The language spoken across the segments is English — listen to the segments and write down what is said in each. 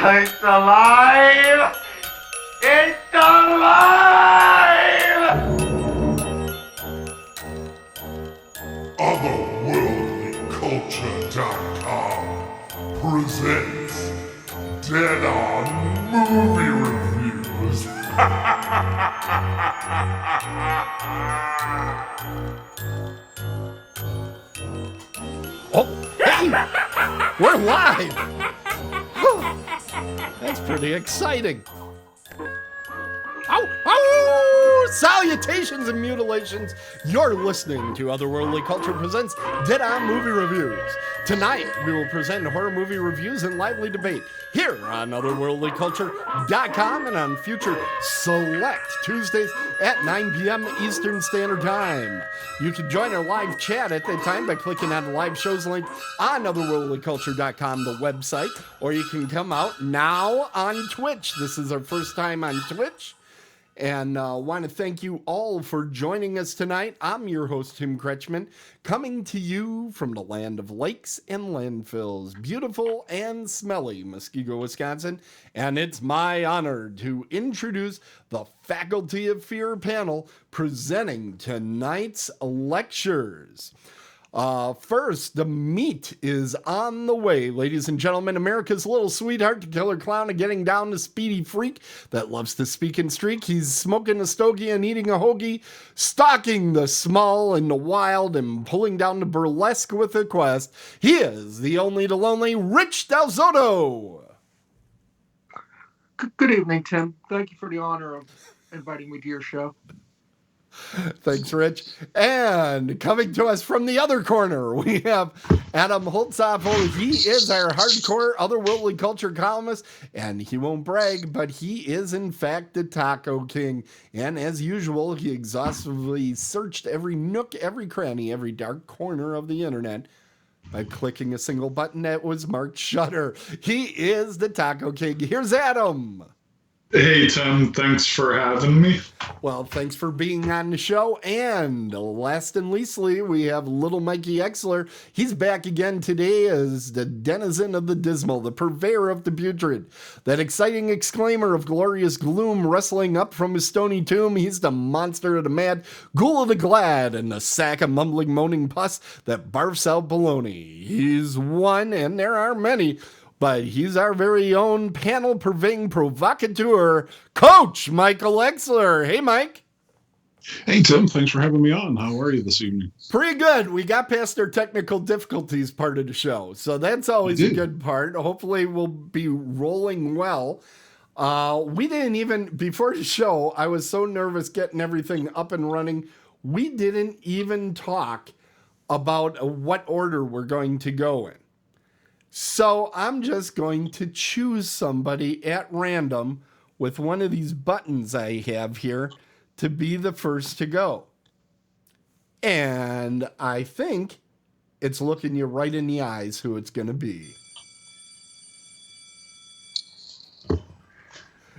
It's alive! It's alive! Otherworldlyculture.com presents Dead On Movie Reviews. Oh, hey! We're live! That's pretty exciting. Ow! Ow! Salutations and mutilations. You're listening to Otherworldly Culture Presents Dead On Movie Reviews. Tonight, we will present horror movie reviews and lively debate here on OtherworldlyCulture.com and on future select Tuesdays at 9 p.m. Eastern Standard Time. You can join our live chat at that time by clicking on the live shows link on OtherworldlyCulture.com, the website, or you can come out now on Twitch. This is our first time on Twitch. And want to thank you all for joining us tonight. I'm your host, Tim Kretschmann, coming to you from the land of lakes and landfills, beautiful and smelly Muskego, Wisconsin. And it's my honor to introduce the Faculty of Fear panel presenting tonight's lectures. First, the meat is on the way, ladies and gentlemen. America's little sweetheart, the killer clown, and getting down to speedy freak that loves to speak and streak. He's smoking a stogie and eating a hoagie, stalking the small and the wild, and pulling down the burlesque with a quest. He is the only, the lonely, Rich Del Zotto. Good evening, Tim. Thank you for the honor of inviting me to your show. Thanks, Rich. And coming to us from the other corner, we have Adam Holtzoffel. He is our hardcore otherworldly culture columnist, and he won't brag, but he is in fact the Taco King. And as usual, he exhaustively searched every nook, every cranny, every dark corner of the internet by clicking a single button that was marked Shutter. He is the Taco King. Here's Adam. Hey, Tim. Thanks for having me. Well, thanks for being on the show. And last and leastly, we have little Mikey Exler. He's back again today as the denizen of the dismal, the purveyor of the putrid, that exciting exclaimer of glorious gloom wrestling up from his stony tomb. He's the monster of the mad, ghoul of the glad, and the sack of mumbling, moaning pus that barfs out baloney. He's one, and there are many, but he's our very own panel-purveying provocateur, Coach Michael Exler. Hey, Mike. Hey, Tim. Thanks for having me on. How are you this evening? Pretty good. We got past our technical difficulties part of the show, so that's always a good part. Hopefully we'll be rolling well. We didn't even, before the show, I was so nervous getting everything up and running. We didn't even talk about what order we're going to go in. So I'm just going to choose somebody at random with one of these buttons I have here to be the first to go. And I think it's looking you right in the eyes who it's going to be.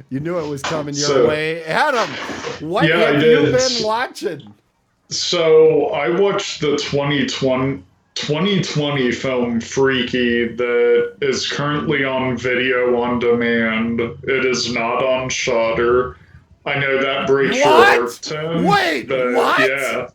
You knew it was coming your way. Adam, what have you been watching? So I watched the 2020 film Freaky that is currently on video on demand. It is not on Shudder. I know that breaks your heart, Tim. Wait, what? Yeah.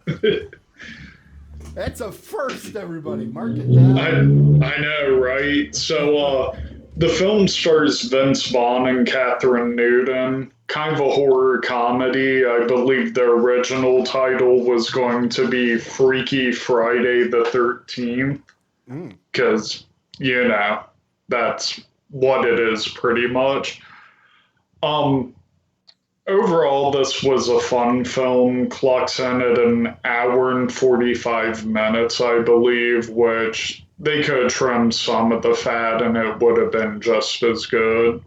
That's a first, everybody. Mark it down. I know, right? So the film stars Vince Vaughn and Catherine Newton. Kind of a horror comedy. I believe the original title was going to be Freaky Friday the 13th. Because, you know, that's what it is pretty much. Overall, this was a fun film. Clocks in at an hour and 45 minutes, I believe, which they could have trimmed some of the fat and it would have been just as good.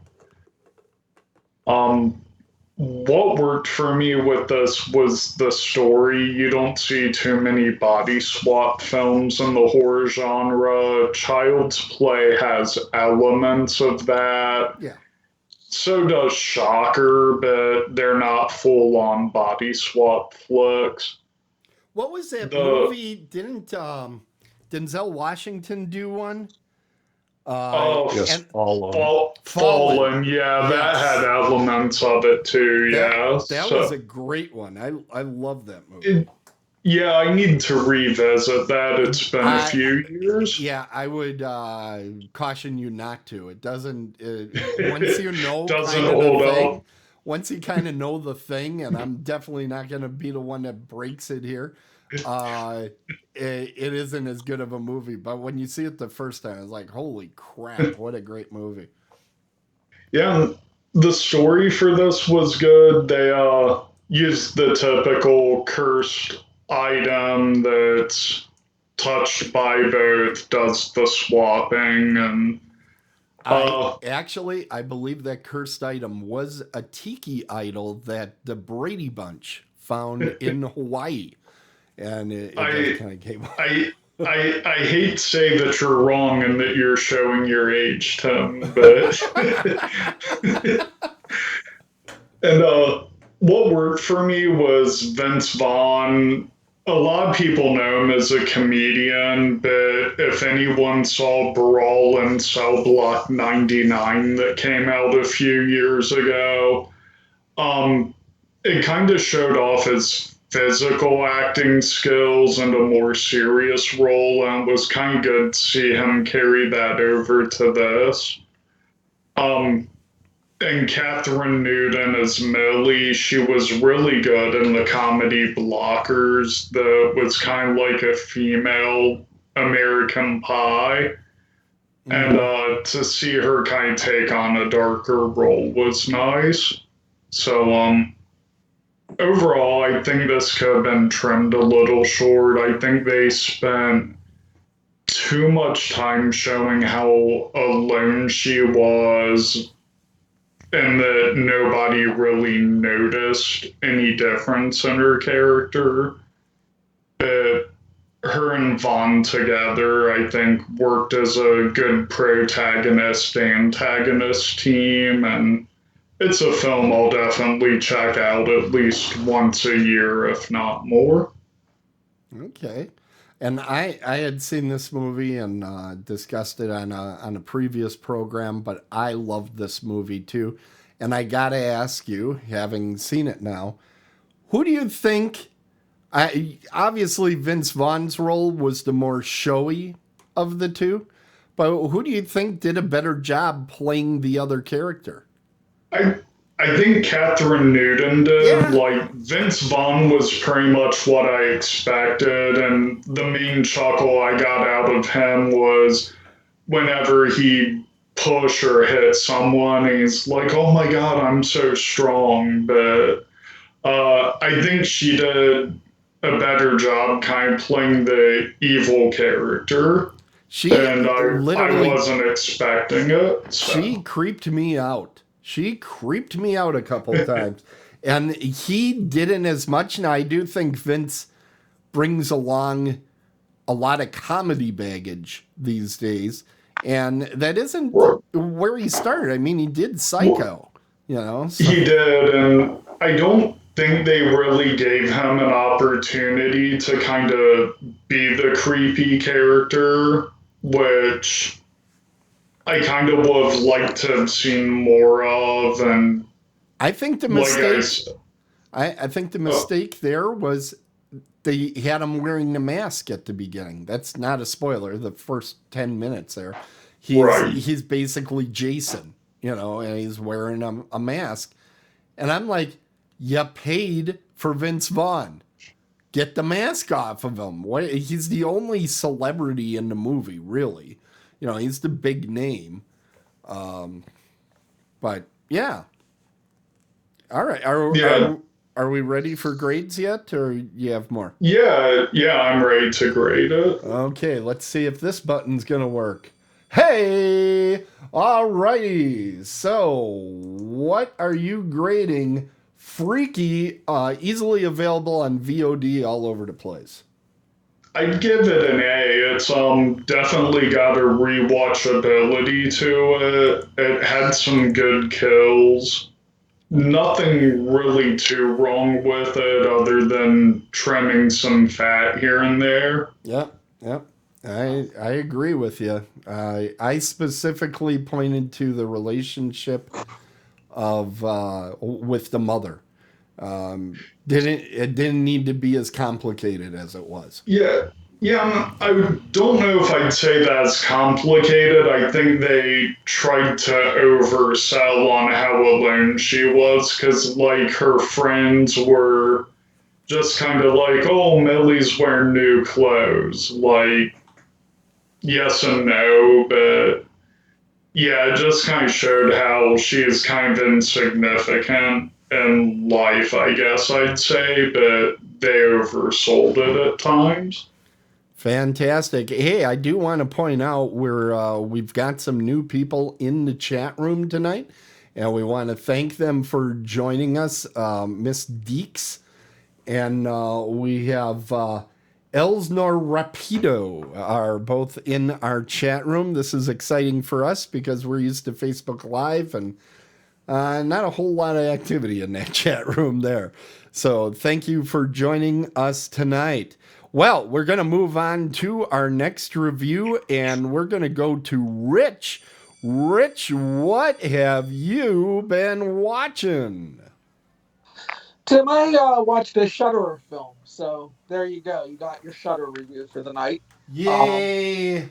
What worked for me with this was the story. You don't see too many body swap films in the horror genre. Child's Play has elements of that. Yeah. So does Shocker, but they're not full-on body swap flicks. What was that movie? Didn't Denzel Washington do one? Yes, and all Fallen, yeah, that Yes. had elements of it too, yeah. that So, was a great one. I love that movie. yeah, I need to revisit that. It's been a I few years. Yeah, I would caution you not to. It doesn't. Once you know Doesn't kind of the hold thing, up. once you kind of know the thing, and I'm definitely not going to be the one that breaks it here. It isn't as good of a movie, but when you see it the first time, it's like, holy crap, what a great movie! Yeah, the story for this was good. They used the typical cursed item that's touched by both, does the swapping, and uh, I believe that cursed item was a tiki idol that the Brady Bunch found in Hawaii, and it just I kind of came. I I hate to say that you're wrong and that you're showing your age, Tim, but and what worked for me was Vince Vaughn. A lot of people know him as a comedian, but if anyone saw Brawl in Cell Block 99 that came out a few years ago, um, it kind of showed off his physical acting skills and a more serious role, and it was kind of good to see him carry that over to this. Um, and Catherine Newton as Millie, she was really good in the comedy Blockers, that was kind of like a female American Pie. And Mhm. to see her kind of take on a darker role was nice. So, overall, I think this could have been trimmed a little short. I think they spent too much time showing how alone she was and that nobody really noticed any difference in her character. But her and Vaughn together, I think, worked as a good protagonist antagonist team, and it's a film I'll definitely check out at least once a year, if not more. Okay. And I had seen this movie and discussed it on a previous program, but I loved this movie too. And I gotta ask you, having seen it now, who do you think? Obviously, Vince Vaughn's role was the more showy of the two, but who do you think did a better job playing the other character? I I think Catherine Newton did. Yeah. Like Vince Vaughn was pretty much what I expected, and the main chuckle I got out of him was whenever he push or hit someone, he's like, "Oh my god, I'm so strong." But I think she did a better job kind of playing the evil character, and She I literally wasn't expecting it. she So creeped me out. She creeped me out a couple times. And he didn't as much. And I do think Vince brings along a lot of comedy baggage these days. And that isn't where he started. I mean, he did Psycho, you know? So, he did, and I don't think they really gave him an opportunity to kind of be the creepy character, which I kind of would have liked to have seen more of. And I think the like I, mistake I think the mistake there was they had him wearing the mask at the beginning. That's not a spoiler. The first 10 minutes there, right. he's basically Jason, you know, and he's wearing a mask. And I'm like, you paid for Vince Vaughn. Get the mask off of him. What? He's the only celebrity in the movie, really. You know, he's the big name. But yeah. All right. Yeah. Are we ready for grades yet, or you have more? Yeah, I'm ready to grade it. Okay, let's see if this button's gonna work. Hey! Alrighty. So, what are you grading Freaky, easily available on VOD all over the place? I'd give it an A. It's definitely got a rewatchability to it. It had some good kills. Nothing really too wrong with it other than trimming some fat here and there. Yep, yep. I agree with you. I specifically pointed to the relationship of with the mother. Didn't it didn't need to be as complicated as it was. Yeah, yeah. I don't know if I'd say that's complicated. I think they tried to oversell on how alone she was, because like her friends were just kind of like, "Oh, Millie's wearing new clothes." Like, yes and no, but yeah, it just kind of showed how she is kind of insignificant in life, I guess I'd say, but they oversold it at times. Fantastic. Hey, I do want to point out we've got some new people in the chat room tonight, and we want to thank them for joining us. Miss Deeks, and we have Elsnor Rapido are both in our chat room. This is exciting for us because we're used to Facebook Live and not a whole lot of activity in that chat room there. So thank you for joining us tonight. Well, we're going to move on to our next review, and we're going to go to Rich. Rich, what have you been watching? Tim, I watched a Shudder film, so there you go. You got your Shudder review for the night. Yay!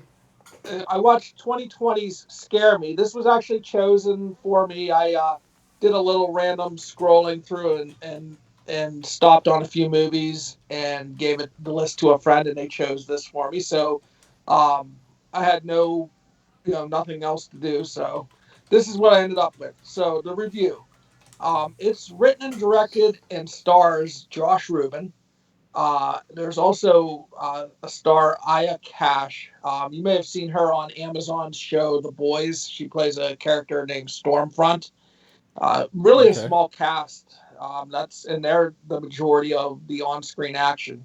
I watched 2020's Scare Me. This was actually chosen for me. I did a little random scrolling through and stopped on a few movies and gave it the list to a friend, and they chose this for me. So I had nothing else to do. So this is what I ended up with. So the review. It's written and directed and stars Josh Rubin. There's also a star, Aya Cash. You may have seen her on Amazon's show The Boys. She plays a character named Stormfront. Really a Okay. small cast. And they're the majority of the on-screen action.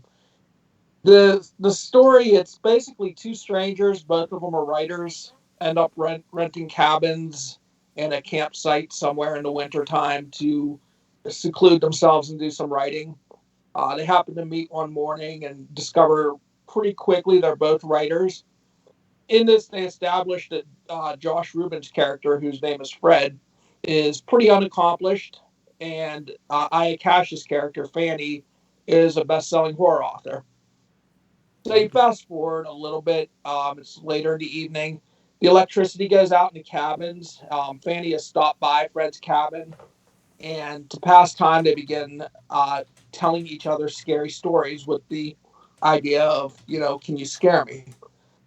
The story, it's basically two strangers, both of them are writers, end up renting cabins and a campsite somewhere in the wintertime to seclude themselves and do some writing. They happen to meet one morning and discover pretty quickly they're both writers. In this, they established that Josh Rubin's character, whose name is Fred, is pretty unaccomplished, and Aya Cash's character, Fanny, is a best-selling horror author. So you fast forward a little bit. It's later in the evening. The electricity goes out in the cabins. Fanny has stopped by Fred's cabin, and to pass time, they begin telling each other scary stories with the idea of, can you scare me?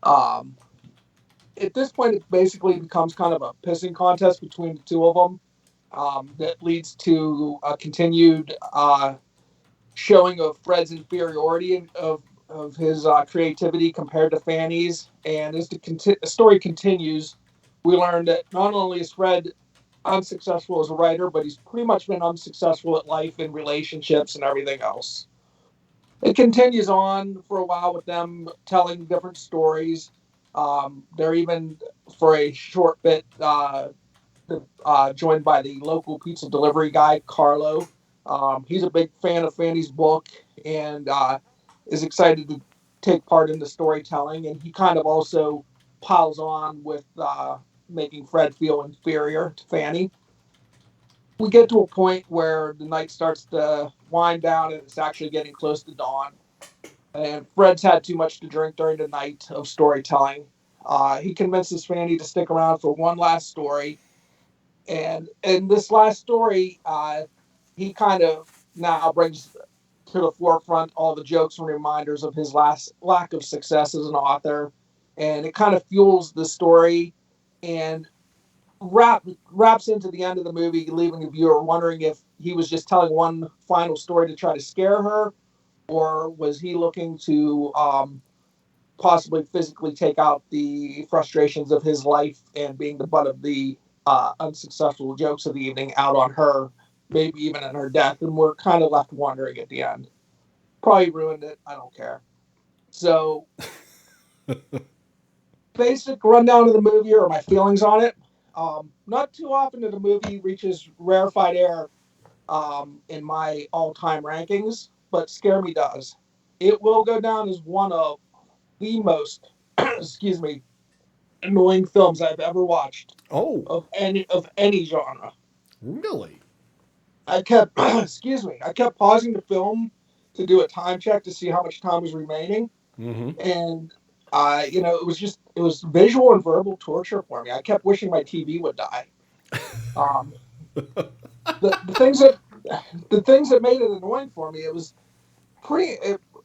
Um, at this point, it basically becomes kind of a pissing contest between the two of them that leads to a continued showing of Fred's inferiority of his creativity compared to Fanny's. And as the story continues, we learn that not only is Fred unsuccessful as a writer, but he's pretty much been unsuccessful at life and relationships and everything else. It continues on for a while with them telling different stories. They're even, for a short bit, joined by the local pizza delivery guy, Carlo. He's a big fan of Fanny's book and is excited to take part in the storytelling. And he kind of also piles on with making Fred feel inferior to Fanny. We get to a point where the night starts to wind down and it's actually getting close to dawn. And Fred's had too much to drink during the night of storytelling. He convinces Fanny to stick around for one last story. And in this last story, he kind of now brings to the forefront all the jokes and reminders of his last lack of success as an author. And it kind of fuels the story and wraps into the end of the movie, leaving the viewer wondering if he was just telling one final story to try to scare her, or was he looking to possibly physically take out the frustrations of his life and being the butt of the unsuccessful jokes of the evening out on her, maybe even in her death. And we're kind of left wondering at the end. Probably ruined it. I don't care. So, basic rundown of the movie or my feelings on it. Not too often that a movie reaches rarefied air in my all-time rankings, but Scare Me does. It will go down as one of the most excuse me, annoying films I've ever watched Oh, of any genre. really? I kept excuse me, I kept pausing the film to do a time check to see how much time was remaining, Mm-hmm. and it was visual and verbal torture for me. I kept wishing my TV would die. Um, the things that made it annoying for me, it was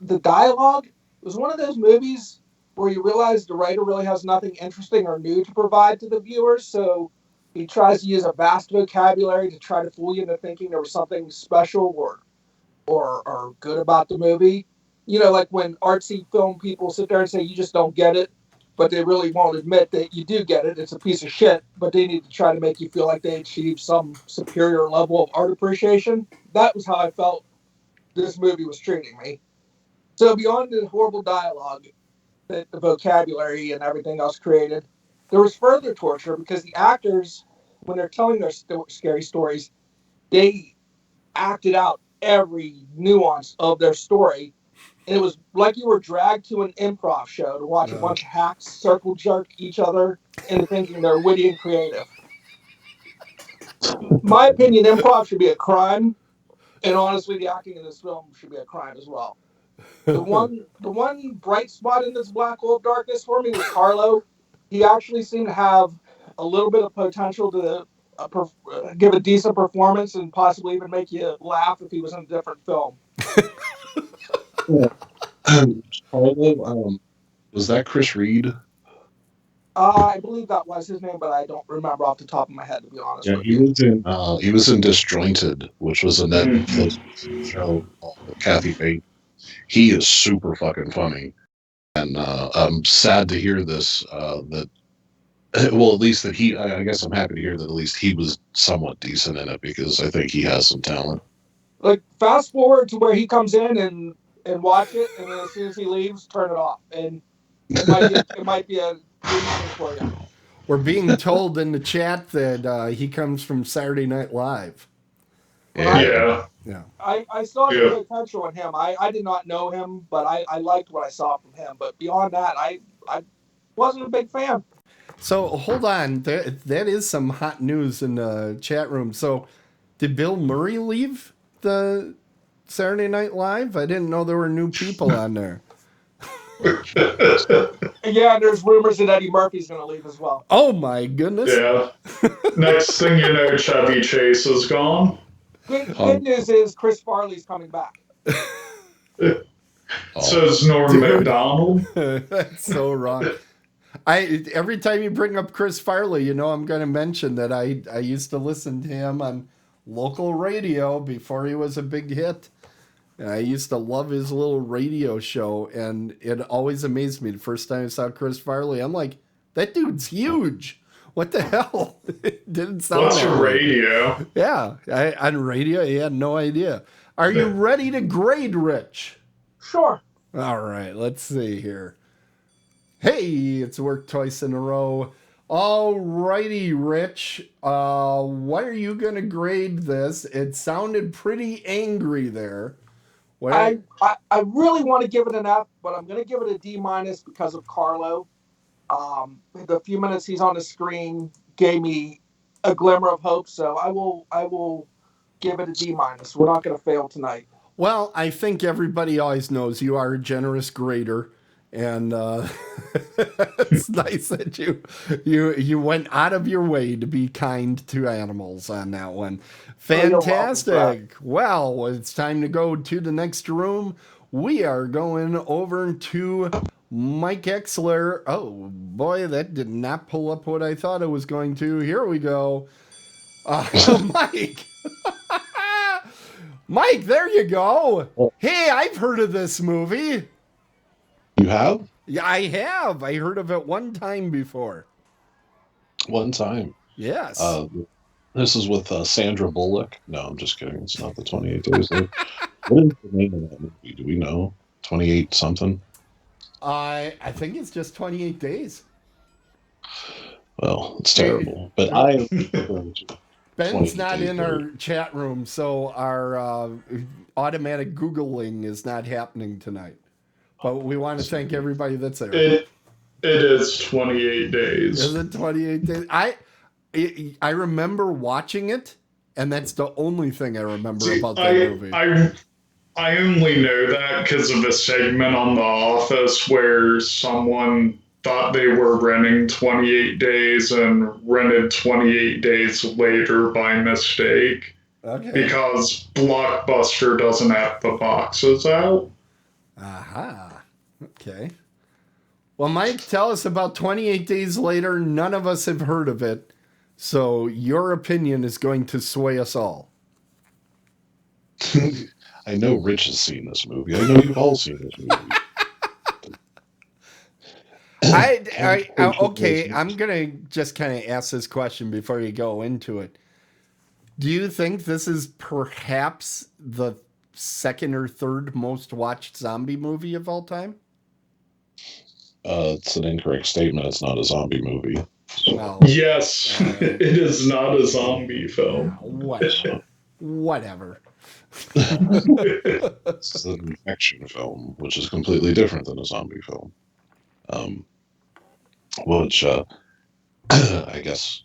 the dialogue was one of those movies where you realize the writer really has nothing interesting or new to provide to the viewers, so he tries to use a vast vocabulary to try to fool you into thinking there was something special or good about the movie. You know, like when artsy film people sit there and say you just don't get it, but they really won't admit that you do get it. It's a piece of shit, but they need to try to make you feel like they achieved some superior level of art appreciation. That was how I felt this movie was treating me. So beyond the horrible dialogue that the vocabulary and everything else created, there was further torture because the actors, when they're telling their scary stories, they acted out every nuance of their story. And it was like you were dragged to an improv show to watch a bunch of hacks circle jerk each other into thinking they're witty and creative. My opinion, improv should be a crime, and honestly, the acting in this film should be a crime as well. The one bright spot in this black hole of darkness for me was Carlo. He actually seemed to have a little bit of potential to give a decent performance and possibly even make you laugh if he was in a different film. Yeah. Carlo, was that Chris Reed? I believe that was his name, but I don't remember off the top of my head, to be honest Yeah, with you. he was in Disjointed, which was a Mhm. Netflix show with Kathy Bates. He is super fucking funny, and I'm sad to hear this. That well, at least that I guess I'm happy to hear that at least he was somewhat decent in it because I think he has some talent. Like, fast forward to where he comes in and watch it, and then as soon as he leaves, turn it off, and it might be a D minus for you. We're being told in the chat that he comes from Saturday Night Live. But I, Yeah. Yeah. Yeah. I saw some Yeah. potential in him. I did not know him, but I liked what I saw from him. But beyond that, I wasn't a big fan. So hold on, that is some hot news in the chat room. So, did Bill Murray leave the Saturday Night Live? I didn't know there were new people on there. Yeah, and there's rumors that Eddie Murphy's going to leave as well. Oh my goodness! Yeah. Next thing you know, Chevy Chase is gone. Good news is Chris Farley's coming back. So is Norm Dude. McDonald. That's so wrong. Every time you bring up Chris Farley, you know I'm going to mention that I used to listen to him on local radio before he was a big hit. And I used to love his little radio show, and it always amazed me. The first time I saw Chris Farley, I'm like, that dude's huge. What the hell? It didn't sound What's that a way. radio? Yeah, on radio, he had no idea. Are you ready to grade, Rich? Sure. All right, let's see here. Hey, it's worked twice in a row. All righty, Rich. What are you going to grade this? It sounded pretty angry there. I really want to give it an F, but I'm going to give it a D minus because of Carlo. The few minutes he's on the screen gave me a glimmer of hope, so I will give it a D minus. We're not going to fail tonight. Well, I think everybody always knows you are a generous grader, and it's nice that you went out of your way to be kind to animals on that one. Fantastic. Well, it's time to go to the next room. We are going over to Mike Exler. Oh boy, that did not pull up what I thought it was going to. Here we go. Mike. Mike, there you go. Hey, I've heard of this movie. You have? Yeah, I have. I heard of it one time before. One time. Yes. This is with Sandra Bullock. No, I'm just kidding. It's not the 28 Days Later. What is the name of that movie? Do we know? 28 something? I think it's just 28 days. Well, it's terrible. But Ben's not in our chat room, so our automatic Googling is not happening tonight. But we want to thank everybody that's there. It is 28 days. Is it 28 days? I remember watching it, and that's the only thing I remember See, about that movie. I only know that because of a segment on The Office where someone thought they were renting 28 days and rented 28 days later by mistake Okay. because Blockbuster doesn't have the boxes out. Aha. Okay. Well, Mike, tell us about 28 Days Later. None of us have heard of it. So your opinion is going to sway us all. I know Rich has seen this movie. I know you've all seen this movie. Okay, I'm going to just kind of ask this question before you go into it. Do you think this is perhaps the second or third most watched zombie movie of all time? It's an incorrect statement. It's not a zombie movie. Well, Yes, it is not a zombie film. whatever. It's an action film, which is completely different than a zombie film. Which, I guess,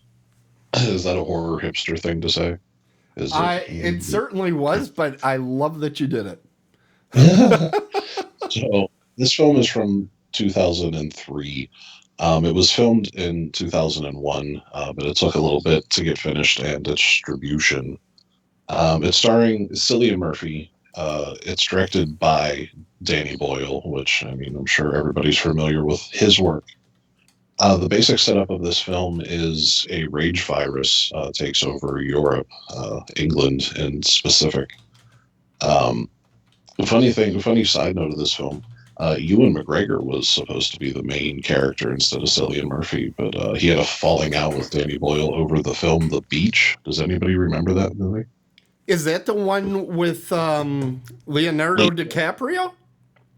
is that a horror hipster thing to say? It certainly was, but I love that you did it. So this film is from 2003. It was filmed in 2001, but it took a little bit to get finished and distribution. It's starring Cillian Murphy. It's directed by Danny Boyle, which, I mean, I'm sure everybody's familiar with his work. The basic setup of this film is a rage virus takes over Europe, England in specific. Funny side note of this film, Ewan McGregor was supposed to be the main character instead of Cillian Murphy, but he had a falling out with Danny Boyle over the film The Beach. Does anybody remember that movie? Is that the one with Leonardo DiCaprio?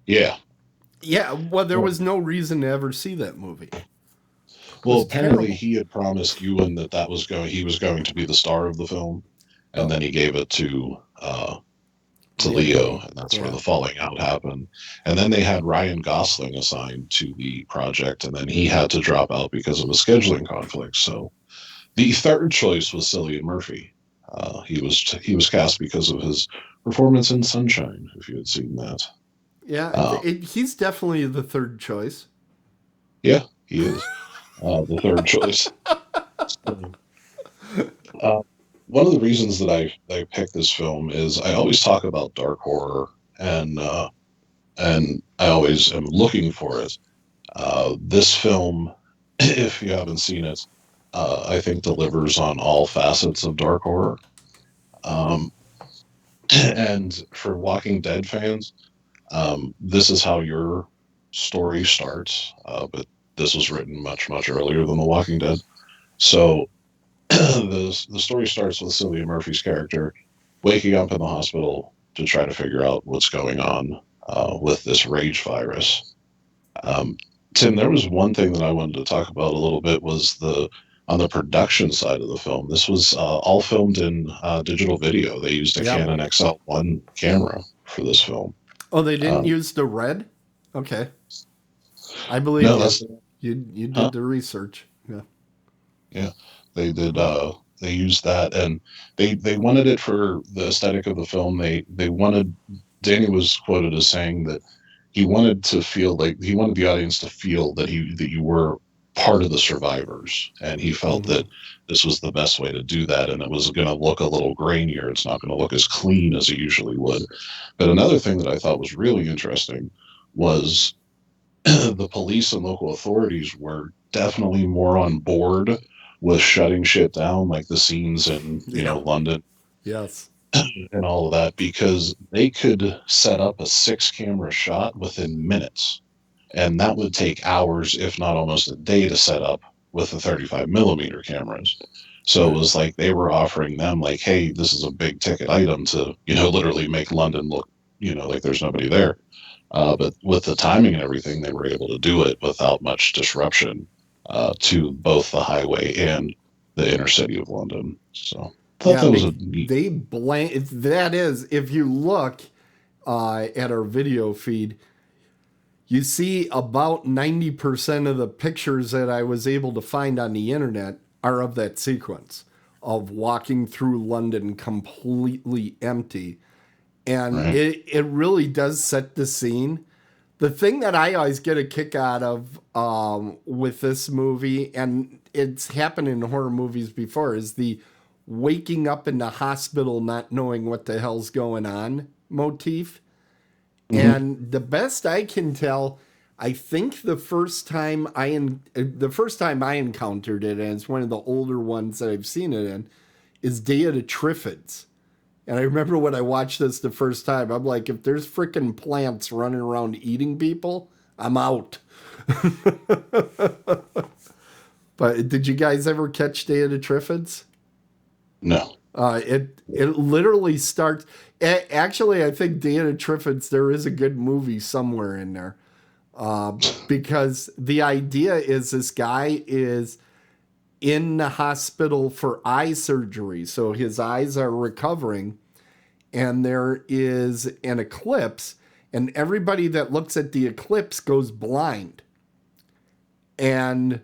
Yeah. Yeah, well, there was no reason to ever see that movie. Well, apparently he had promised Ewan that he was going to be the star of the film, and then he gave it to Leo, and that's where the falling out happened. And then they had Ryan Gosling assigned to the project, and then he had to drop out because of a scheduling conflict. So the third choice was Cillian Murphy. He was cast because of his performance in Sunshine, if you had seen that. Yeah, he's definitely the third choice. Yeah, he is the third choice. One of the reasons that I picked this film is I always talk about dark horror, and I always am looking for it. This film, if you haven't seen it, I think delivers on all facets of dark horror. And for Walking Dead fans, this is how your story starts, but this was written much, much earlier than The Walking Dead. So the story starts with Cillian Murphy's character waking up in the hospital to try to figure out what's going on with this rage virus. Tim, there was one thing that I wanted to talk about a little bit was on the production side of the film. This was all filmed in digital video. They used a Canon XL1 camera for this film. Oh, they didn't use the red? Okay. I believe you did the research. Yeah. Yeah. They did. They used that, and they wanted it for the aesthetic of the film. They wanted. Danny was quoted as saying that he wanted the audience to feel that you were part of the survivors, and he felt that this was the best way to do that, and it was going to look a little grainier. It's not going to look as clean as it usually would. But another thing that I thought was really interesting was the police and local authorities were definitely more on board with shutting shit down, like the scenes in London, yes, and all of that, because they could set up a 6-camera shot within minutes, and that would take hours, if not almost a day, to set up with the 35 millimeter cameras. So it was like they were offering them like, hey, this is a big ticket item to literally make London look like there's nobody there. But with the timing and everything, they were able to do it without much disruption to both the highway and the inner city of London. So I thought that was a neat. That is, if you look at our video feed, you see about 90% of the pictures that I was able to find on the internet are of that sequence of walking through London completely empty. And Right. it really does set the scene. The thing that I always get a kick out of with this movie, and it's happened in horror movies before, is the waking up in the hospital not knowing what the hell's going on motif. And the best I can tell, I think the first time I encountered it, and it's one of the older ones that I've seen it in, is Day of the Triffids. And I remember when I watched this the first time, I'm like, if there's freaking plants running around eating people, I'm out. But did you guys ever catch Day of the Triffids? No. It literally starts. Actually, I think Day of the Triffids, there is a good movie somewhere in there, because the idea is this guy is in the hospital for eye surgery, so his eyes are recovering, and there is an eclipse, and everybody that looks at the eclipse goes blind, and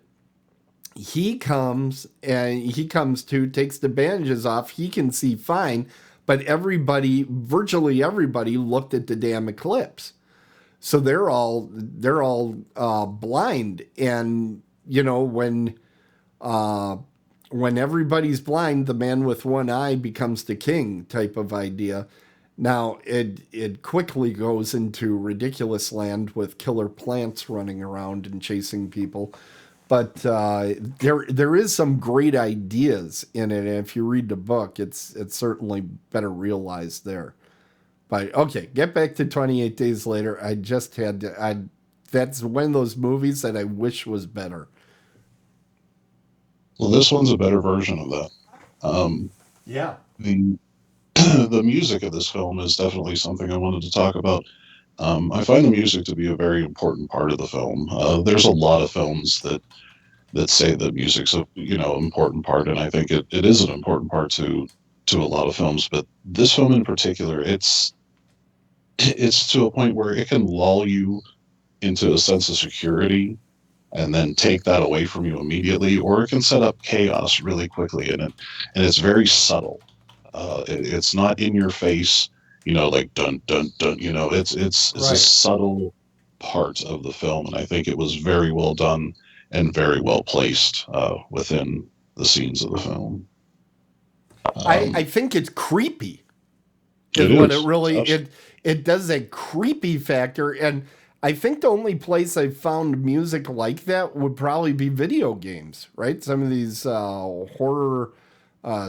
he comes to, takes the bandages off. He can see fine, but virtually everybody looked at the damn eclipse. So they're all blind. And, when everybody's blind, the man with one eye becomes the king type of idea. Now, it quickly goes into ridiculous land with killer plants running around and chasing people. But there is some great ideas in it, and if you read the book, it's certainly better realized there. But okay, get back to 28 Days Later. I just had to. That's one of those movies that I wish was better. Well, this one's a better version of that. Yeah. The the music of this film is definitely something I wanted to talk about. I find the music to be a very important part of the film. There's a lot of films that say that music's a important part, and I think it is an important part to a lot of films. But this film in particular, it's to a point where it can lull you into a sense of security and then take that away from you immediately, or it can set up chaos really quickly in it, and it's very subtle. It's not in your face, like dun dun dun. It's a Right. subtle part of the film, and I think it was very well done and very well placed within the scenes of the film. I think it's creepy. It What is. it really It's it does a creepy factor, and I think the only place I've found music like that would probably be video games, right? Some of these horror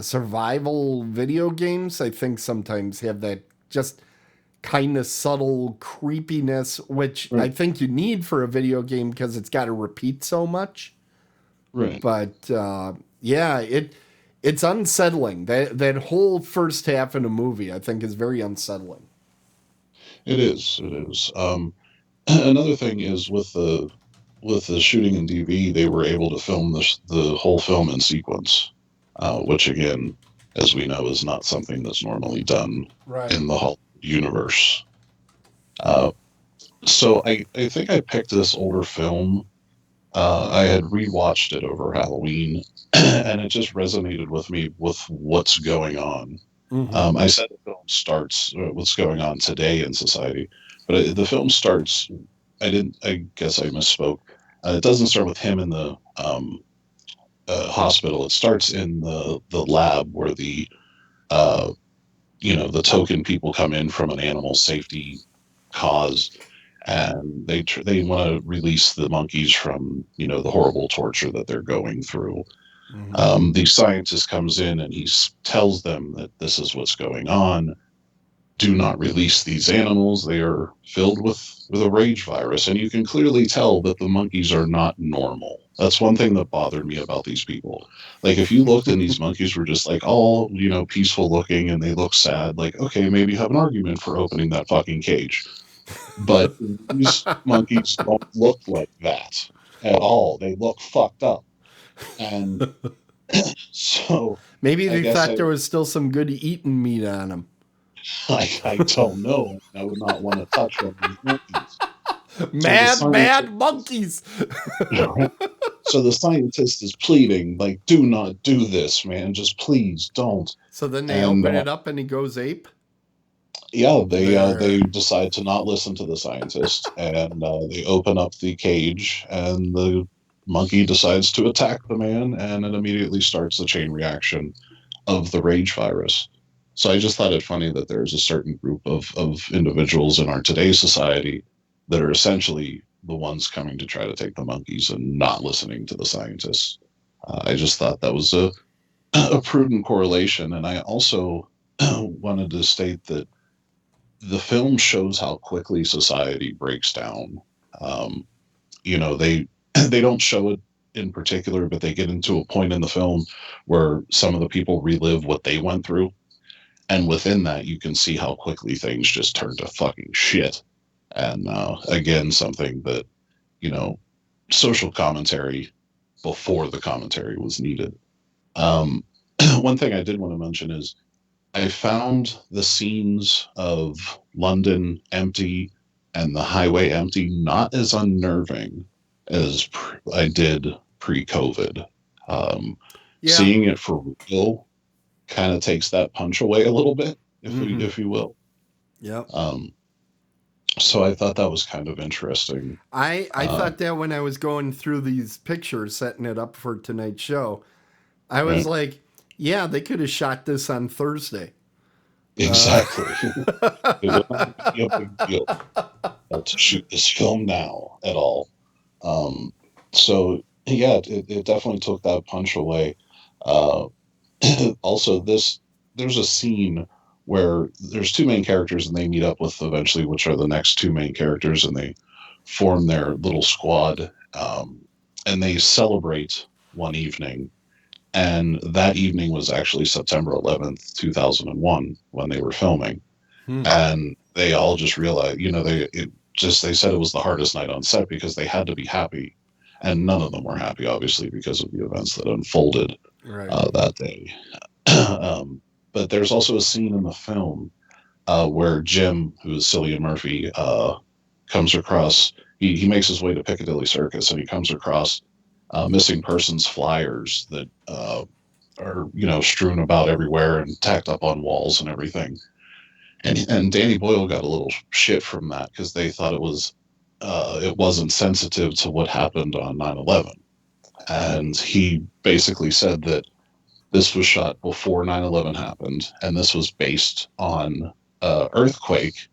survival video games, I think sometimes have that just kind of subtle creepiness, which I right. think you need for a video game because it's got to repeat so much. Right. But yeah, it's unsettling. That whole first half in a movie, I think, is very unsettling. It is. It is. Another thing is with the shooting in DV, they were able to film the whole film in sequence, which again, as we know, is not something that's normally done Right. in the Hollywood universe. Uh, so I think I picked this older film. I had rewatched it over Halloween, and it just resonated with me with what's going on. Mm-hmm. I said the film starts what's going on today in society, but the film starts. I didn't. I guess I misspoke. It doesn't start with him in the hospital. It starts in the lab where uh, the token people come in from an animal safety cause, and they want to release the monkeys from the horrible torture that they're going through. Mm-hmm. The scientist comes in and he tells them that this is what's going on. Do not release these animals. They are filled with a rage virus, and you can clearly tell that the monkeys are not normal. That's one thing that bothered me about these people. Like, if you looked and these monkeys were just like all peaceful looking and they look sad, like, okay, maybe have an argument for opening that fucking cage. But these monkeys don't look like that at all. They look fucked up. And so Maybe I they guess thought there was still some good eating meat on them. I don't know. I would not want to touch one of these monkeys. Mad monkeys. So the scientist is pleading, like, do not do this, man. Just please don't. So then they And open it up and he goes ape. yeah, There. they decide to not listen to the scientist, and they open up the cage, and the monkey decides to attack the man, and it immediately starts the chain reaction of the rage virus. So I just thought it funny that there's a certain group of individuals in our today's society that are essentially the ones coming to try to take the monkeys and not listening to the scientists. I just thought that was a prudent correlation, and I also wanted to state that the film shows how quickly society breaks down. Um, they they don't show it in particular, but they get into a point in the film where some of the people relive what they went through, and within that, you can see how quickly things just turn to fucking shit. And again, something that you know, social commentary before the commentary was needed. Um, one thing I did want to mention is I found the scenes of London empty and the highway empty not as unnerving as I did pre-COVID. Yeah. Seeing it for real kind of takes that punch away a little bit, if you will. Yep. So I thought that was kind of interesting. I thought that when I was going through these pictures, setting it up for tonight's show, I was like, yeah, they could have shot this on Thursday. Exactly. It would not be a big deal to shoot this film now at all. So yeah, it definitely took that punch away. Uh, also, there's a scene where there's two main characters and they meet up with eventually, which are the next two main characters, and they form their little squad, and they celebrate one evening. And that evening was actually September 11th, 2001, when they were filming. And they all just realized, they said it was the hardest night on set because they had to be happy. And none of them were happy, obviously, because of the events that unfolded that day. But there's also a scene in the film where Jim, who is Cillian Murphy, comes across, he makes his way to Piccadilly Circus, and he comes across missing persons flyers that are strewn about everywhere and tacked up on walls and everything. And Danny Boyle got a little shit from that because they thought it wasn't sensitive to what happened on 9/11. And he basically said that this was shot before 9/11 happened, and this was based on an earthquake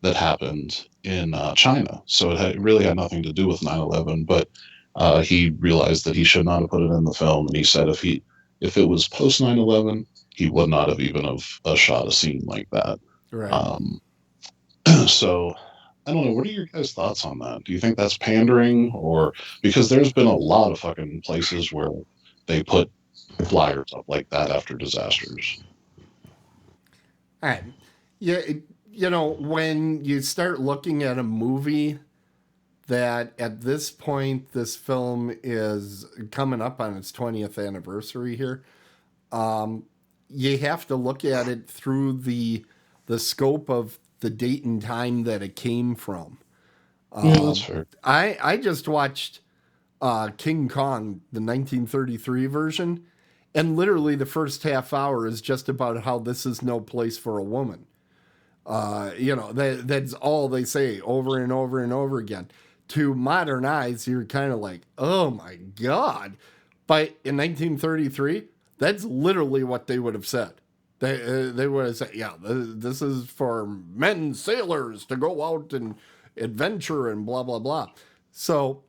that happened in China. So it really had nothing to do with 9/11, but he realized that he should not have put it in the film, and he said if it was post 9/11, he would not have even shot a scene like that. Right. So I don't know. What are your guys' thoughts on that? Do you think that's pandering, or because there's been a lot of fucking places where they put flyers up like that after disasters? All right. Yeah, when you start looking at a movie that at this point this film is coming up on its 20th anniversary here, you have to look at it through the scope of the date and time that it came from. Yeah, that's fair. I just watched King Kong, the 1933 version, and literally the first half hour is just about how this is no place for a woman. That's all they say over and over and over again. To modern eyes, you're kind of like, oh my God. But in 1933, that's literally what they would have said. They would have said, yeah, this is for men sailors to go out and adventure and blah, blah, blah. So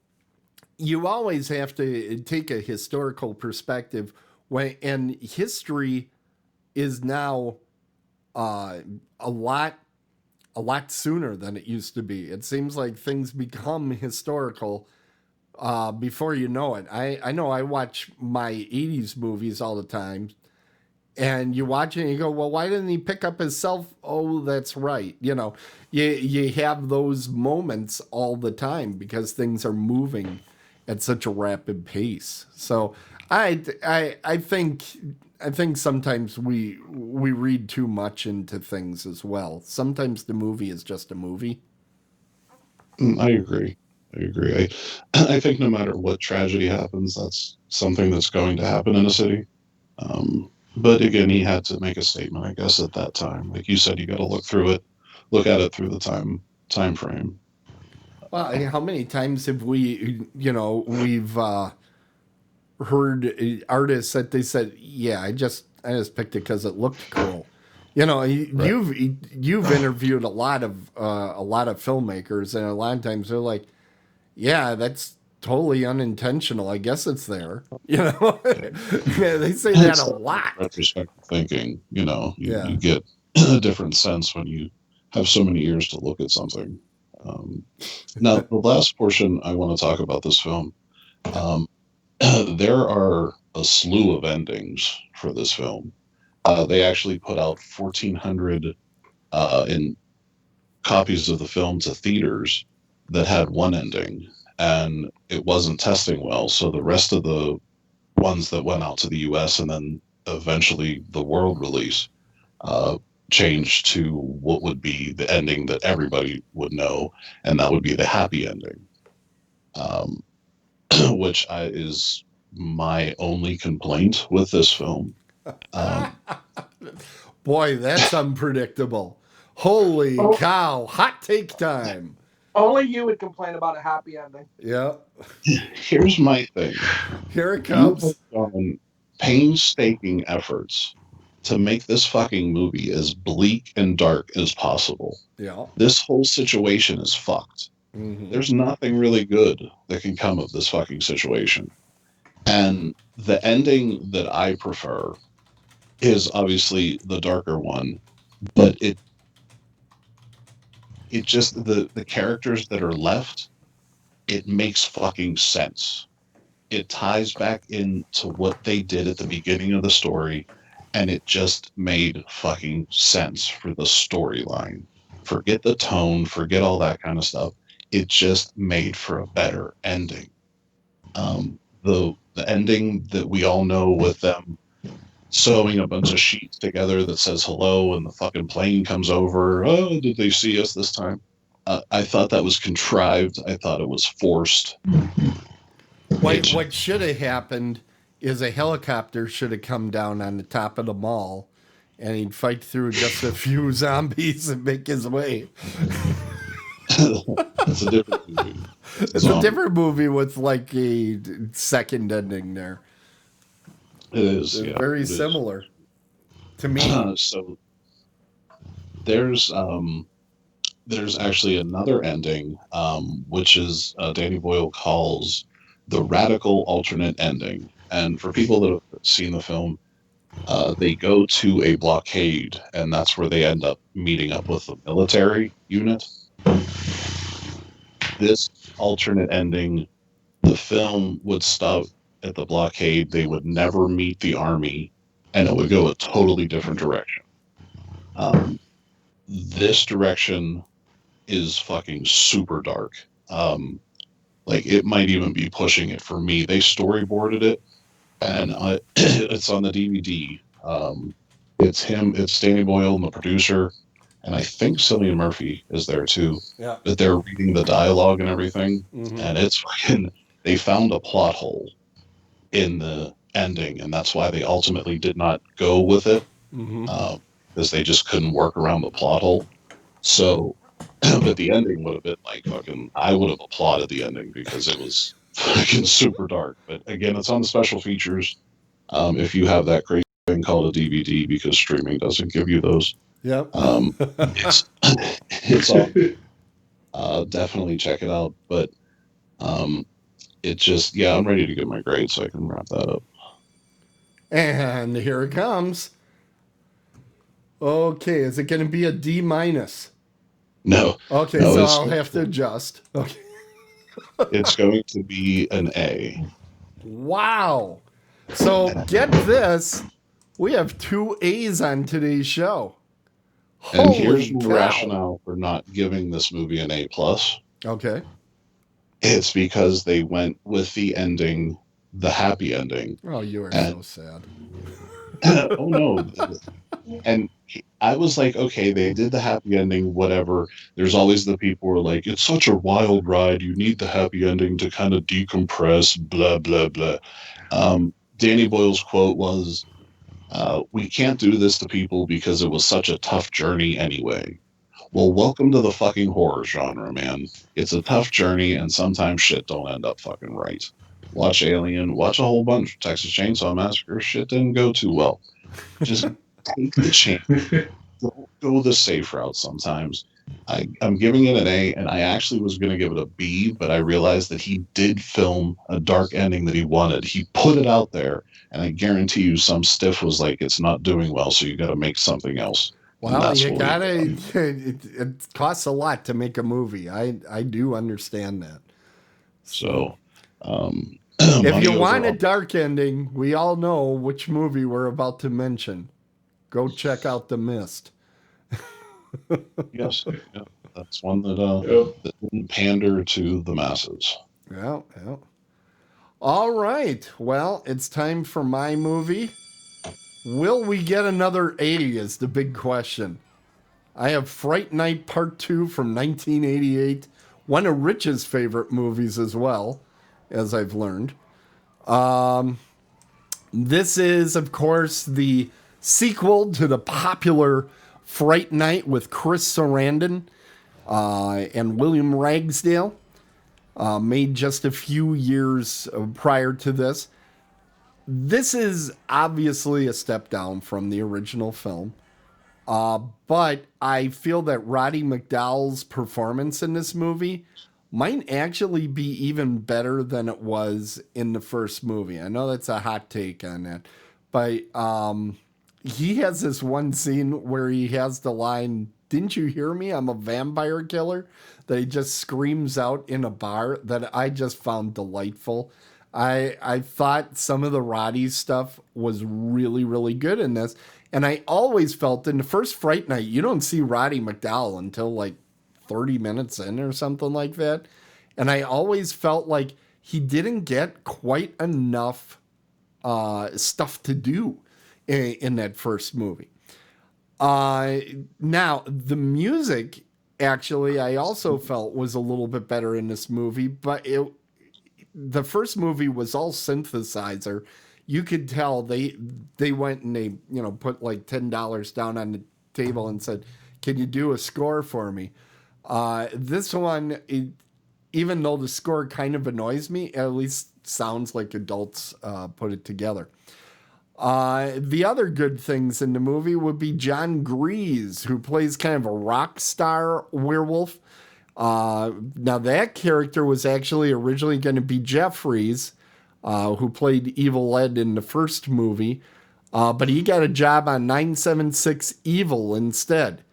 you always have to take a historical perspective and history is now a lot sooner than it used to be. It seems like things become historical before you know it. I know I watch my 80s movies all the time, and you watch it and you go, well, why didn't he pick up his cell phone? Oh, that's right. You have those moments all the time because things are moving at such a rapid pace. So I think sometimes we read too much into things as well. Sometimes the movie is just a movie. I agree. I agree. I think no matter what tragedy happens, that's something that's going to happen in a city. But again, he had to make a statement, I guess, at that time. Like you said, you got to look at it through the time frame. Well, how many times have we've heard artists that they said, "Yeah, I just picked it because it looked cool." Right. You've interviewed a lot of filmmakers, and a lot of times they're like, "Yeah, that's totally unintentional. I guess it's there." Yeah. Yeah, they say that It's a that lot. retrospective thinking. Yeah. You get a different sense when you have so many years to look at something. Um, Now, the last portion I want to talk about this film. Um, there are a slew of endings for this film. They actually put out 1,400 in copies of the film to theaters that had one ending, and it wasn't testing well. So the rest of the ones that went out to the U.S. and then eventually the world release uh, changed to what would be the ending that everybody would know, and that would be the happy ending, um, is my only complaint with this film. Um, Boy, that's unpredictable. Holy Oh, cow! Hot take time. only you would complain about a happy ending. Yep. Here's my thing. Here it You have comes. done painstaking efforts to make this fucking movie as bleak and dark as possible. Yeah. This whole situation is fucked. Hmm. There's nothing really good that can come of this fucking situation. And the ending that I prefer is obviously the darker one, but it just the characters that are left, it makes fucking sense. It ties back into what they did at the beginning of the story, and it just made fucking sense for the storyline. Forget the tone, forget all that kind of stuff. It just made for a better ending. The ending that we all know with them sewing a bunch of sheets together that says hello, and the fucking plane comes over. Oh, did they see us this time? I thought that was contrived. I thought it was forced. What It what should have happened is a helicopter should have come down on the top of the mall, and he'd fight through just a few zombies and make his way. it's a different movie. It's a It's a zombie. different movie with like a second ending there. It is, They're yeah, very it is. similar to me. So there's there's actually another ending, which is Danny Boyle calls the radical alternate ending. And for people that have seen the film, they go to a blockade, and that's where they end up meeting up with the military unit. This alternate ending, the film would stop at the blockade. They would never meet the army, and it would go a totally different direction. Um, this direction is fucking super dark. Like it might even be pushing it for me. They storyboarded it, and it's on the DVD. It's him, it's Danny Boyle, and the producer, and I think Cillian Murphy is there too. Yeah. But they're reading the dialogue and everything, Hmm. and it's fucking. They found a plot hole in the ending, and that's why they ultimately did not go with it, Hmm. because they just couldn't work around the plot hole. So, but the ending would have been like fucking. I would have applauded the ending because it was fucking super dark. But again, it's on the special features. If you have that crazy thing called a DVD, because streaming doesn't give you those, Yep. it's it's all definitely check it out. But um, it just yeah, I'm ready to get my grade so I can wrap that up. And here it comes. Okay, is it going to be a D minus? No, Okay, no, so I'll have to adjust. Okay. it's going to be an A. Wow. So get this. We have two A's on today's show. And here's Holy my cow. rationale for not giving this movie an A plus. Okay. It's because they went with the ending the happy ending. Oh, you are And so sad. oh no. And I was like, okay, they did the happy ending, whatever. There's always the people who are like, it's such a wild ride. You need the happy ending to kind of decompress, blah, blah, blah. Danny Boyle's quote was, we can't do this to people because it was such a tough journey anyway. Well, welcome to the fucking horror genre, man. It's a tough journey, and sometimes shit don't end up fucking right. Watch Alien, watch a whole bunch. Texas Chainsaw Massacre, shit didn't go too well. Just take the chance. Don't go the safe route sometimes. I'm giving it an A, and I actually was going to give it a B, but I realized that he did film a dark ending that he wanted. He put it out there, and I guarantee you some stiff was like, it's not doing well, so you got to make something else. Well, you gotta. It costs a lot to make a movie. I do understand that. So, if you want a dark ending, we all know which movie we're about to mention. Go check out The Mist. Yes, yeah, that's one that that didn't pander to the masses. Yeah. All right. Well, it's time for my movie. Will we get another A is the big question. I have Fright Night Part 2 from 1988, one of Rich's favorite movies as well, as I've learned. This is, of course, the sequel to the popular Fright Night with Chris Sarandon and William Ragsdale, made just a few years prior to this. This is obviously a step down from the original film, but I feel that Roddy McDowall's performance in this movie might actually be even better than it was in the first movie. I know that's a hot take on that, but he has this one scene where he has the line, "Didn't you hear me? I'm a vampire killer," that he just screams out in a bar that I just found delightful. I thought some of the Roddy stuff was really, really good in this. And I always felt in the first Fright Night, you don't see Roddy McDowall until like 30 minutes in or something like that. And I always felt like he didn't get quite enough stuff to do in that first movie. Now, the music, actually, I also felt was a little bit better in this movie, but the first movie was all synthesizer. You could tell they went and they put like $10 down on the table and said, "Can you do a score for me?" This one, even though the score kind of annoys me, at least sounds like adults put it together. The other good things in the movie would be John Grease, who plays kind of a rock star werewolf. Now that character was actually originally going to be Jeffries, who played Evil Ed in the first movie, but he got a job on 976 Evil instead.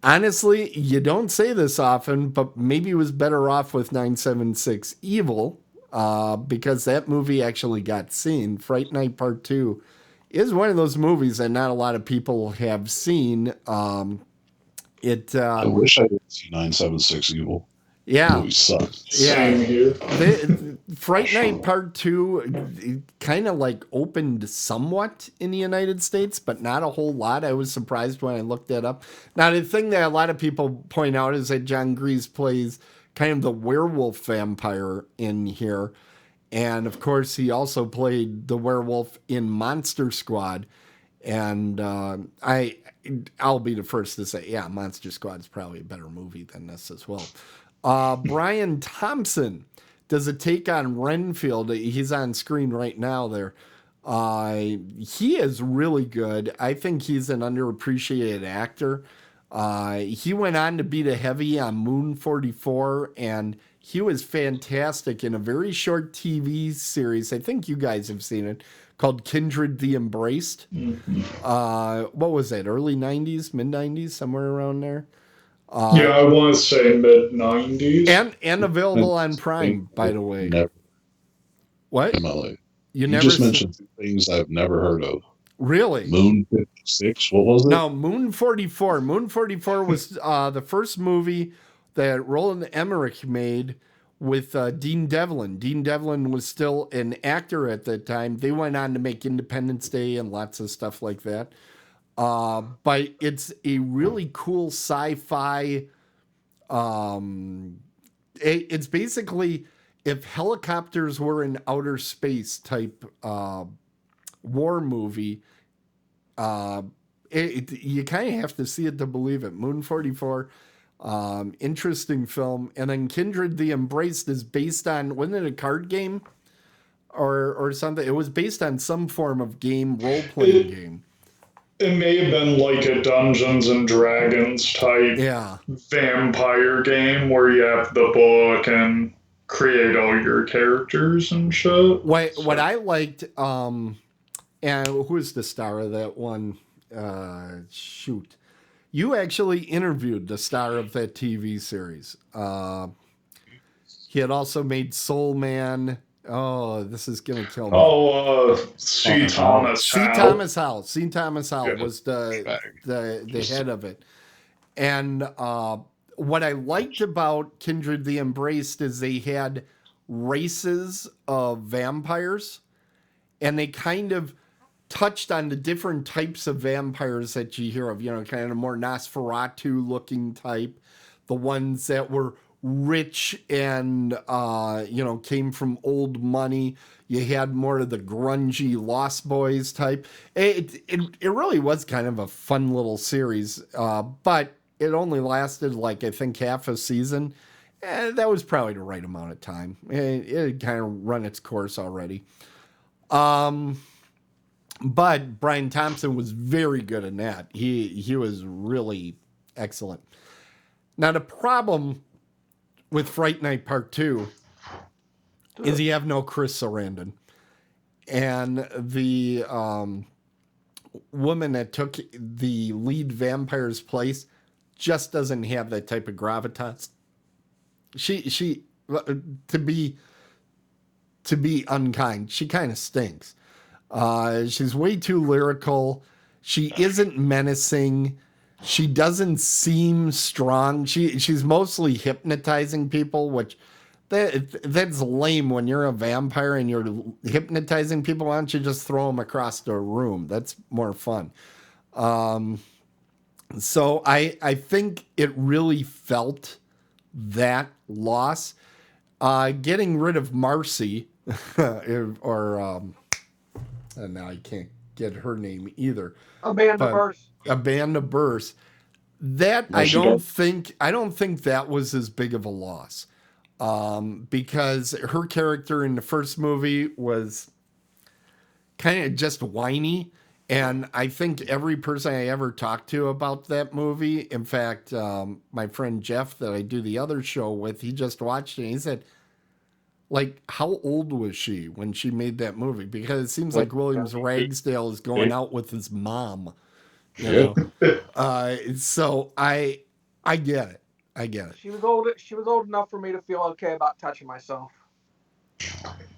Honestly, you don't say this often, but maybe he was better off with 976 Evil, because that movie actually got seen. Fright Night Part 2 is one of those movies that not a lot of people have seen. I wish I did see 976 Evil. Yeah. The movie sucks. Yeah. Same here. Fright Night Part 2 kind of like opened somewhat in the United States, but not a whole lot. I was surprised when I looked that up. Now, the thing that a lot of people point out is that John Grease plays kind of the werewolf vampire in here. And, of course, he also played the werewolf in Monster Squad. And I'll be the first to say, yeah, Monster Squad is probably a better movie than this as well. Brian Thompson does a take on Renfield. He's on screen right now there. He is really good. I think he's an underappreciated actor. He went on to be the heavy on Moon 44, and he was fantastic in a very short TV series. I think you guys have seen it, called Kindred the Embraced. Mm-hmm. What was that, early 90s, mid-90s, somewhere around there? Yeah, I want to say mid-90s. And available on Prime, by the way. Never. What? You just mentioned two things I've never heard of. Really? Moon 56, what was it? No, Moon 44. Moon 44 was the first movie that Roland Emmerich made with Dean Devlin. Dean Devlin was still an actor at the time. They went on to make Independence Day and lots of stuff like that. But it's a really cool sci-fi. It's basically if helicopters were in outer space type war movie. You kind of have to see it to believe it. Moon 44, interesting film. And then Kindred the Embraced is based on, wasn't it a card game or something? It was based on some form of game, role-playing game. It may have been like a Dungeons and Dragons type vampire game where you have the book and create all your characters and shit. What I liked, and who's the star of that one? Shoot. You actually interviewed the star of that TV series. He had also made Soul Man. Oh, this is gonna kill me. C. Thomas Howell. C. Thomas Howell was the head of it. And what I liked about Kindred the Embraced is they had races of vampires, and they kind of touched on the different types of vampires that you hear of, kind of more Nosferatu looking type, the ones that were rich and, came from old money. You had more of the grungy Lost Boys type. It really was kind of a fun little series, but it only lasted I think half a season. And that was probably the right amount of time. It had kind of run its course already. But Brian Thompson was very good in that. He was really excellent. Now, the problem with Fright Night Part 2 is you have no Chris Sarandon. And the woman that took the lead vampire's place just doesn't have that type of gravitas. She to be unkind, she kind of stinks. She's way too lyrical. She isn't menacing. She doesn't seem strong. She's mostly hypnotizing people, which that's lame when you're a vampire and you're hypnotizing people. Why don't you just throw them across the room? That's more fun. So I think it really felt that loss. Getting rid of Marcy, or now I can't get her name either. Amanda Burse. That I don't think that was as big of a loss, because her character in the first movie was kind of just whiny, and I think every person I ever talked to about that movie, in fact, my friend Jeff that I do the other show with, he just watched it and he said, how old was she when she made that movie? Because it seems like Williams Ragsdale is going out with his mom. You know? So I get it. I get it. She was old enough for me to feel okay about touching myself.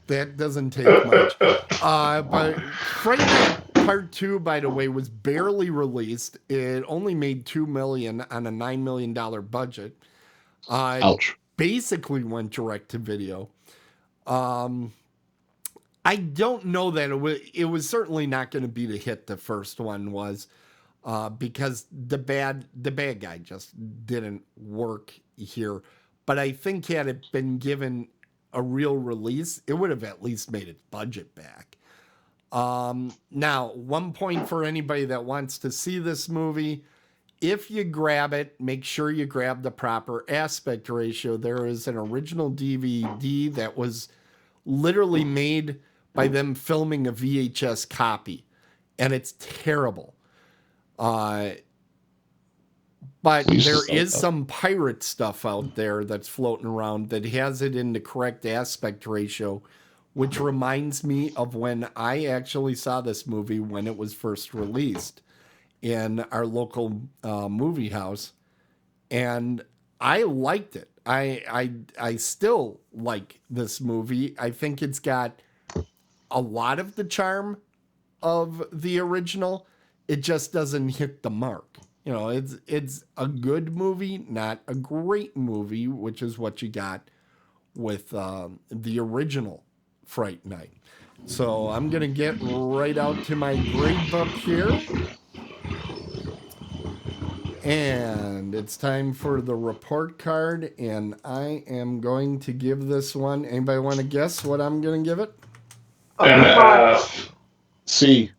That doesn't take much. But Fright Night Part 2, by the way, was barely released. It only made $2 million on a $9 million budget. Ouch. Basically went direct to video. I don't know that it was certainly not going to be the hit the first one was, because the bad guy just didn't work here. But I think had it been given a real release, it would have at least made its budget back. Now, one point for anybody that wants to see this movie, if you grab it, make sure you grab the proper aspect ratio. There is an original DVD that was literally made by them filming a VHS copy, and it's terrible. But there is some pirate stuff out there that's floating around that has it in the correct aspect ratio, which reminds me of when I actually saw this movie when it was first released in our local movie house, and I liked it. I still like this movie. I think it's got a lot of the charm of the original. It just doesn't hit the mark. It's a good movie, not a great movie, which is what you got with the original Fright Night. So I'm going to get right out to my grade book here. And it's time for the report card, and I am going to give this one. Anybody want to guess what I'm going to give it? An F. C.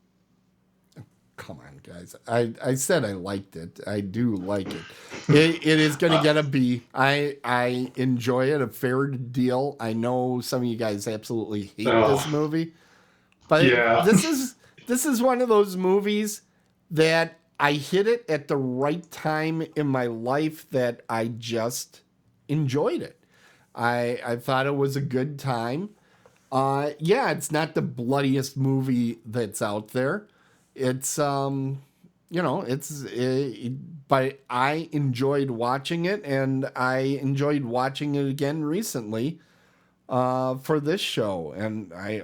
Come on, guys. I said I liked it. I do like it. It is going to get a B. I enjoy it a fair deal. I know some of you guys absolutely hate this movie, but Yeah. this is one of those movies that I hit it at the right time in my life that I just enjoyed it. I thought it was a good time. Yeah, it's not the bloodiest movie that's out there. It's but I enjoyed watching it, and I enjoyed watching it again recently for this show, and I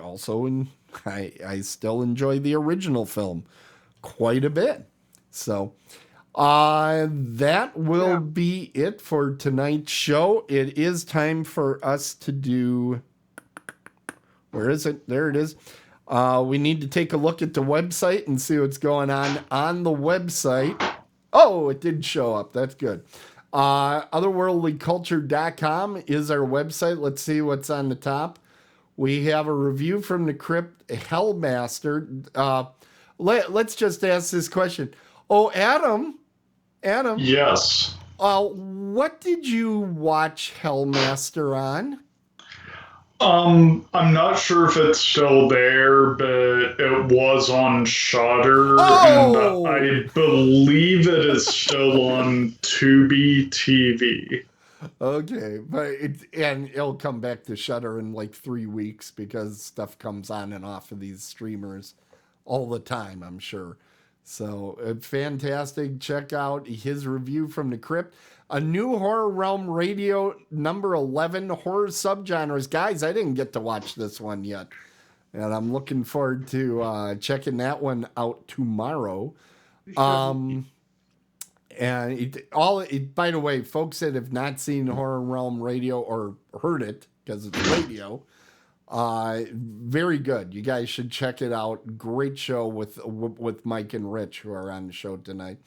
still enjoy the original film quite a bit. So that will be it for tonight's show. It is time for us to do. Where is it? There it is. We need to take a look at the website and see what's going on the website. Oh, it did show up. That's good. Otherworldlyculture.com is our website. Let's see what's on the top. We have a review from the Crypt Hellmaster. Let's just ask this question. Oh, Adam. Yes. What did you watch Hellmaster on? I'm not sure if it's still there, but it was on Shudder, Oh! and I believe it is still on Tubi TV. Okay, but it'll come back to Shudder in like 3 weeks because stuff comes on and off of these streamers all the time, I'm sure. So fantastic. Check out his review from the Crypt. A new Horror Realm Radio number 11 horror subgenres. Guys, I didn't get to watch this one yet, and I'm looking forward to checking that one out tomorrow. And by the way, folks that have not seen Horror Realm Radio or heard it because it's radio, very good. You guys should check it out. Great show with Mike and Rich, who are on the show tonight.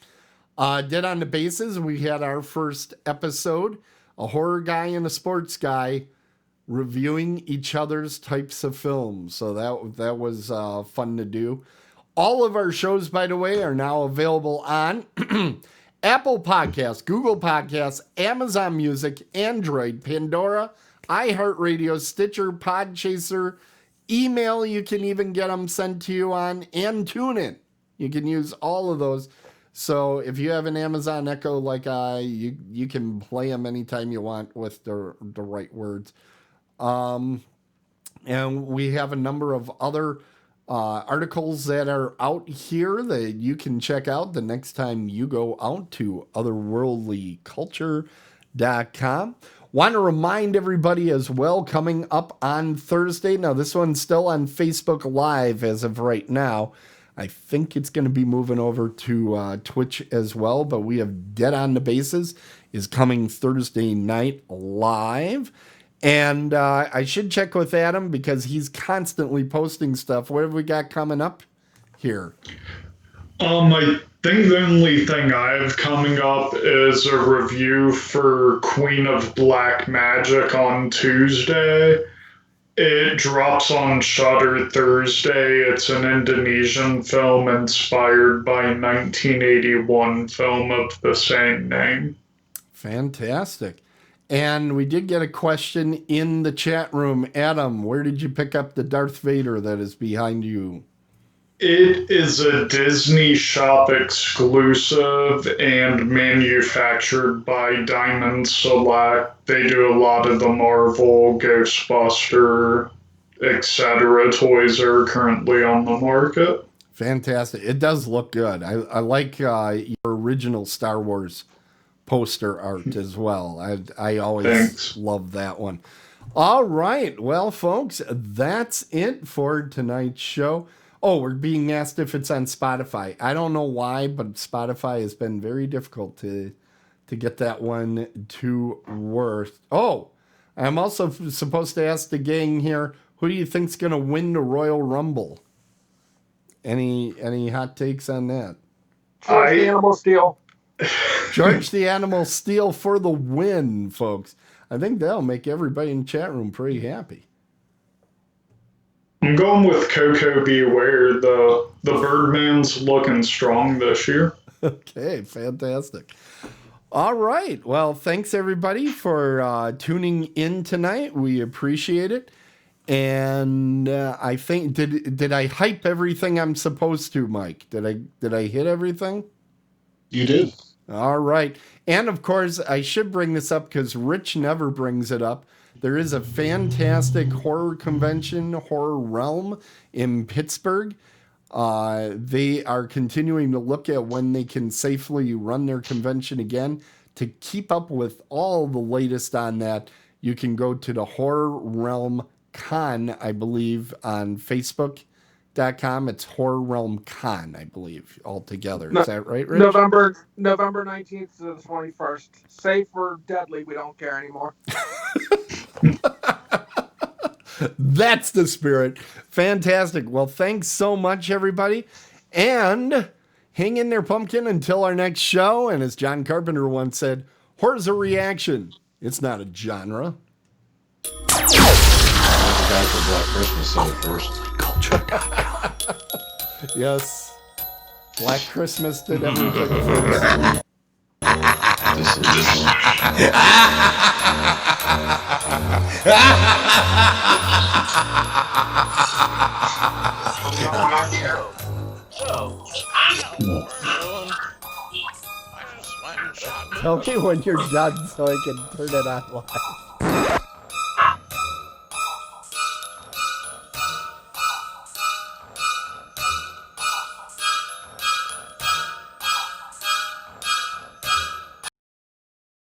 Dead on the Bases, we had our first episode, a horror guy and a sports guy reviewing each other's types of films. So that was fun to do. All of our shows, by the way, are now available on Apple Podcasts, Google Podcasts, Amazon Music, Android, Pandora, iHeartRadio, Stitcher, Podchaser, email, you can even get them sent to you on, and TuneIn. You can use all of those. So if you have an Amazon Echo like you can play them anytime you want with the right words. And we have a number of other articles that are out here that you can check out the next time you go out to otherworldlyculture.com. Want to remind everybody as well, coming up on Thursday. Now, this one's still on Facebook Live as of right now. I think it's going to be moving over to Twitch as well, but we have Dead on the Bases is coming Thursday night live. And I should check with Adam because he's constantly posting stuff. What have we got coming up here? I think the only thing I have coming up is a review for Queen of Black Magic on Tuesday. It drops on Shudder Thursday. It's an Indonesian film inspired by a 1981 film of the same name. Fantastic. And we did get a question in the chat room. Adam, where did you pick up the Darth Vader that is behind you? It is a Disney Shop exclusive and manufactured by Diamond Select. They do a lot of the Marvel, Ghostbuster, etc. toys that are currently on the market. Fantastic. It does look good. I like your original Star Wars poster art as well. I always love that one. All right. Well, folks, that's it for tonight's show. Oh, we're being asked if it's on Spotify. I don't know why, but Spotify has been very difficult to get that one to work. Oh, I'm also supposed to ask the gang here, who do you think's going to win the Royal Rumble? Any hot takes on that? George the Animal Steel. George the Animal Steel for the win, folks. I think that'll make everybody in the chat room pretty happy. I'm going with Coco Beware. The Birdman's looking strong this year. Okay, fantastic. All right. Well, thanks everybody for tuning in tonight. We appreciate it. And I think did I hype everything I'm supposed to, Mike? Did I hit everything? You did. All right. And of course, I should bring this up because Rich never brings it up. There is a fantastic horror convention, Horror Realm, in Pittsburgh. They are continuing to look at when they can safely run their convention again. To keep up with all the latest on that, you can go to the Horror Realm Con, I believe, on Facebook.com. It's Horror Realm Con, I believe, altogether. Is that right, Rich? November 19th to the 21st. Safe or deadly, we don't care anymore. That's the spirit. Fantastic. Well, thanks so much, everybody. And hang in there, Pumpkin, until our next show. And as John Carpenter once said, horror's a reaction. It's not a genre. The guy for Black Christmas said it first. Yes. Black Christmas did everything first. This is Tell me when you're done so I can turn it on live.